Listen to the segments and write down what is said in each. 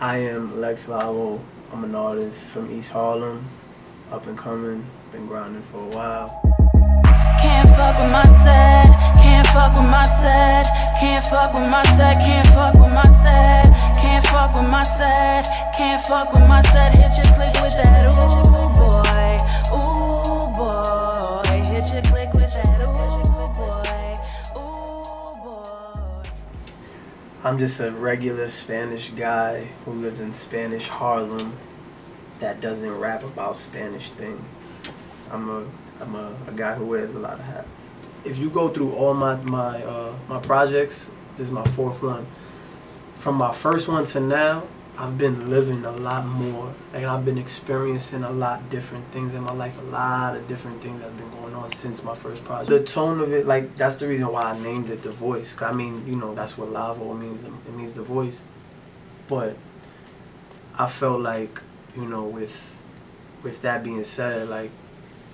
I am Lex Lavo. I'm an artist from East Harlem, up and coming, been grinding for a while. Can't fuck with my set, can't fuck with my set, can't fuck with my set, can't fuck with my set, can't fuck with my set, can't fuck with my set. Hit your click with that, ooh boy, hit your click with that, ooh boy. I'm just a regular Spanish guy who lives in Spanish Harlem that doesn't rap about Spanish things. I'm a guy who wears a lot of hats. If you go through all my projects, this is my fourth one. From my first one to now, I've been living a lot more, and I've been experiencing a lot different things in my life. A lot of different things have been going on since my first project. The tone of it, like, that's the reason why I named it The Voice. 'Cause I mean, you know, that's what Lavo means. It means the voice. But I felt like, you know, with that being said, like,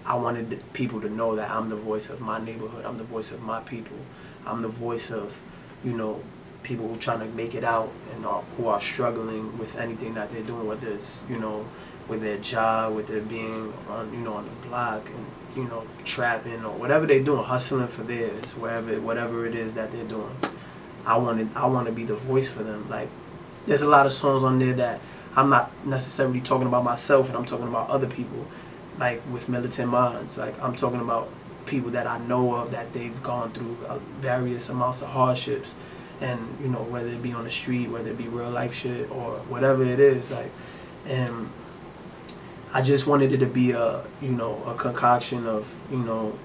I wanted people to know that I'm the voice of my neighborhood. I'm the voice of my people. I'm the voice of, you know, people who are trying to make it out and who are struggling with anything that they're doing, whether it's, you know, with their job, with their being on, you know, on the block and, you know, trapping or whatever they're doing, hustling for theirs, whatever it is that they're doing. I want to be the voice for them. Like, there's a lot of songs on there that I'm not necessarily talking about myself, and I'm talking about other people. Like with Militant Minds, like I'm talking about people that I know of that they've gone through various amounts of hardships, and you know, whether it be on the street, whether it be real life shit or whatever it is, like, and I just wanted it to be a, you know, a concoction of, you know,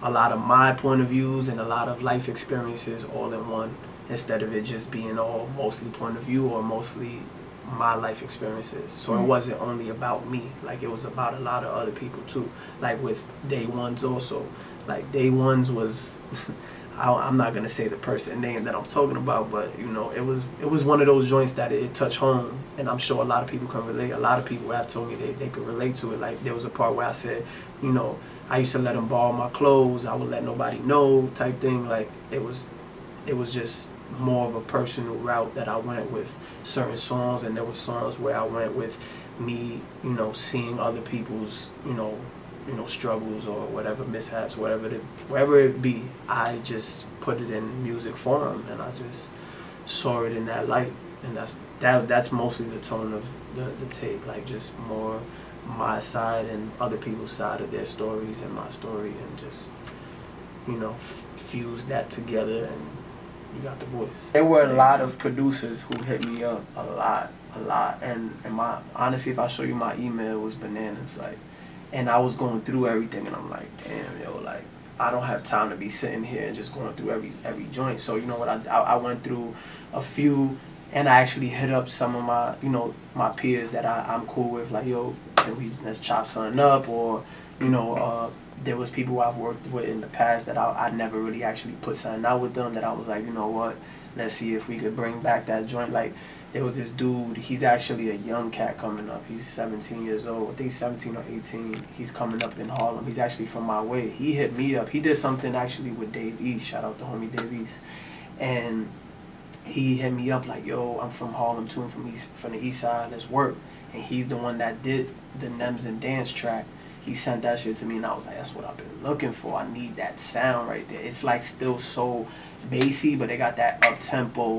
a lot of my point of views and a lot of life experiences all in one, instead of it just being all mostly point of view or mostly my life experiences. So it wasn't only about me, like it was about a lot of other people too. Like with Day Ones also, like Day Ones was I'm not gonna say the person name that I'm talking about, but you know, it was one of those joints that it touched home, and I'm sure a lot of people can relate. A lot of people have told me they could relate to it. Like there was a part where I said, you know, I used to let them borrow my clothes, I would let nobody know type thing. Like it was just more of a personal route that I went with certain songs, and there were songs where I went with me, you know, seeing other people's, you know, struggles or whatever mishaps, wherever it be. I just put it in music form, and I just saw it in that light, and that's mostly the tone of the tape, like just more my side and other people's side of their stories and my story, and just, you know, fuse that together, and you got the voice. There were a lot of producers who hit me up a lot, and my honestly, if I show you my email, it was bananas. Like, and I was going through everything, and I'm like, damn, yo, like I don't have time to be sitting here and just going through every joint. So you know what, I went through a few, and I actually hit up some of my, you know, my peers that I'm cool with, like, yo, let's chop something up, or you know, there was people I've worked with in the past that I never really actually put something out with them, that I was like, you know what, let's see if we could bring back that joint. Like, there was this dude, he's actually a young cat coming up. He's 17 years old. I think he's 17 or 18. He's coming up in Harlem. He's actually from my way. He hit me up. He did something actually with Dave East. Shout out to homie Dave East. And he hit me up like, yo, I'm from Harlem too. I'm from the east side. Let's work. And he's the one that did the Nems and Dance track. He sent that shit to me, and I was like, that's what I've been looking for. I need that sound right there. It's like still so bassy, but they got that up-tempo,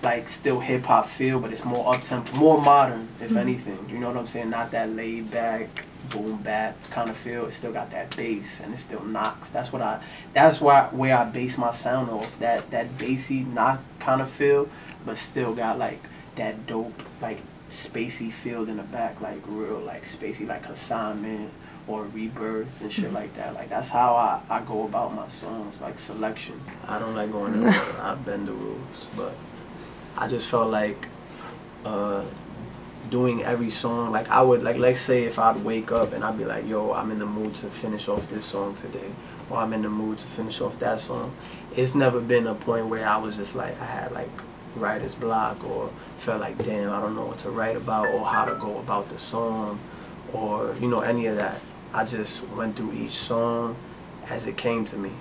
like still hip-hop feel, but it's more up-tempo, more modern, if anything. You know what I'm saying? Not that laid-back, boom-bap kind of feel. It still got that bass, and it still knocks. That's where I base my sound off. That bassy knock kind of feel, but still got like that dope, like spacey feel in the back, like real, like spacey, like Consignment or Rebirth and shit like that. Like that's how I go about my songs, like selection. I don't like going in order. I bend the rules, but I just felt like doing every song, like I would, like let's say if I'd wake up and I'd be like, yo, I'm in the mood to finish off this song today, or I'm in the mood to finish off that song. It's never been a point where I was just like, I had like writer's block, or felt like, damn, I don't know what to write about or how to go about the song, or you know, any of that. I just went through each song as it came to me.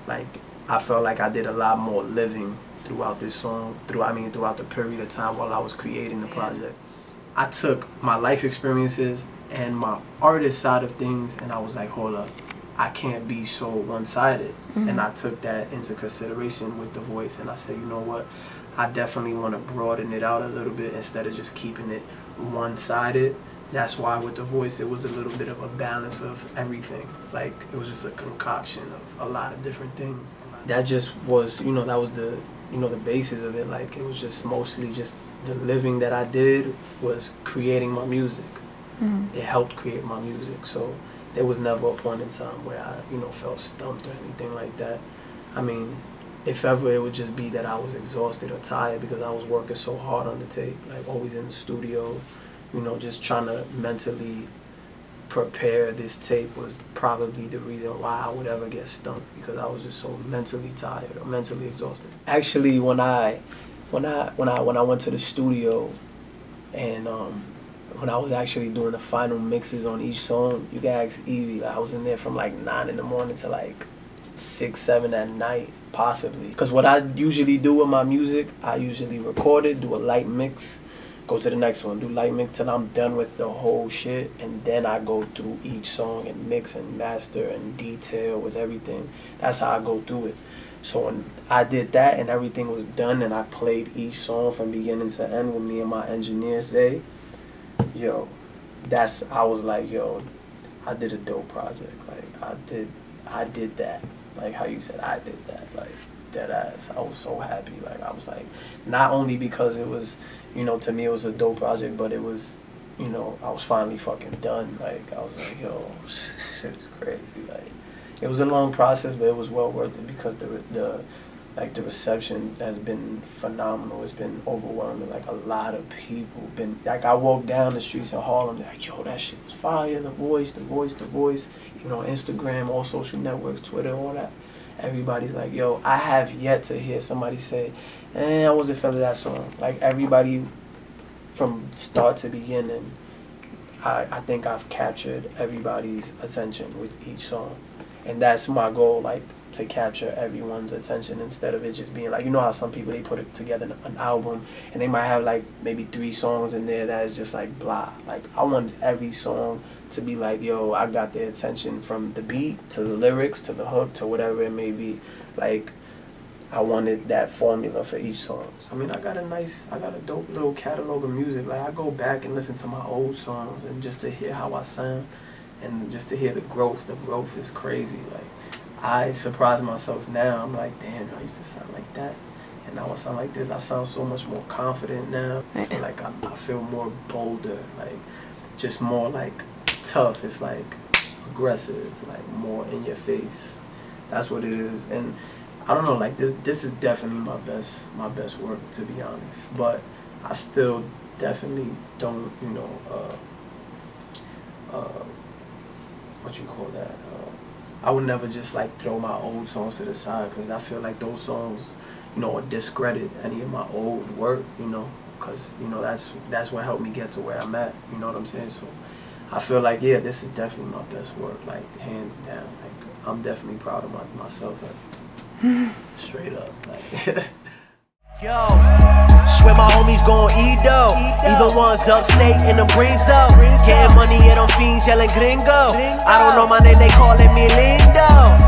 Like I felt like I did a lot more living throughout this song, throughout the period of time while I was creating the project. I took my life experiences and my artist side of things, and I was like, hold up, I can't be so one-sided. And I took that into consideration with the voice, and I said, you know what, I definitely want to broaden it out a little bit instead of just keeping it one-sided. That's why with the voice it was a little bit of a balance of everything. Like, it was just a concoction of a lot of different things. That just was, you know, that was the, you know, the basis of it. Like, it was just mostly just the living that I did was creating my music. It helped create my music. So there was never a point in time where I, you know, felt stumped or anything like that. I mean, if ever, it would just be that I was exhausted or tired because I was working so hard on the tape, like always in the studio, you know, just trying to mentally prepare this tape was probably the reason why I would ever get stumped, because I was just so mentally tired or mentally exhausted. Actually, when I went to the studio and when I was actually doing the final mixes on each song, you can ask Evie, like, I was in there from like 9 in the morning to like 6, 7 at night, possibly. Because what I usually do with my music, I usually record it, do a light mix, go to the next one, do light mix till I'm done with the whole shit, and then I go through each song and mix and master and detail with everything. That's how I go through it. So when I did that and everything was done and I played each song from beginning to end with me and my engineer Zay, yo, I was like, yo, I did a dope project. Like, I did that. Like how you said, I did that. Like, dead ass. I was so happy. Like, I was like, not only because it was, you know, to me it was a dope project, but it was, you know, I was finally fucking done. Like, I was like, yo, shit's crazy. Like, it was a long process, but it was well worth it because the reception has been phenomenal. It's been overwhelming. Like, a lot of people been, like, I walked down the streets in Harlem, like, yo, that shit was fire. The voice. You know, Instagram, all social networks, Twitter, all that. Everybody's like, yo, I have yet to hear somebody say, I wasn't feeling that song. Like, everybody from start to beginning, I think I've captured everybody's attention with each song. And that's my goal, like, to capture everyone's attention instead of it just being like, you know how some people, they put it together an album and they might have like maybe 3 songs in there that is just like blah. Like, I want every song to be like, yo, I got their attention from the beat to the lyrics to the hook to whatever it may be. Like, I wanted that formula for each song. I mean, I got a dope little catalog of music. Like, I go back and listen to my old songs and just to hear how I sound and just to hear the growth. The growth is crazy. Like, I surprise myself now. I'm like, damn, I used to sound like that, and now I sound like this. I sound so much more confident now. I feel like I feel more bolder, like just more like tough. It's like aggressive, like more in your face. That's what it is. And I don't know, like this is definitely my best work, to be honest. But I still definitely don't, you know, what you call that? I would never just like throw my old songs to the side, because I feel like those songs, you know, would discredit any of my old work, you know, because, you know, that's what helped me get to where I'm at, you know what I'm saying? So I feel like, yeah, this is definitely my best work, like, hands down. Like, I'm definitely proud of myself, like, straight up, like. Yo, swear my homies gon' eat though. Even ones upstate in the breeze though. Getting money, yeah, them fiends yelling gringo. I don't know my name, they calling me lindo.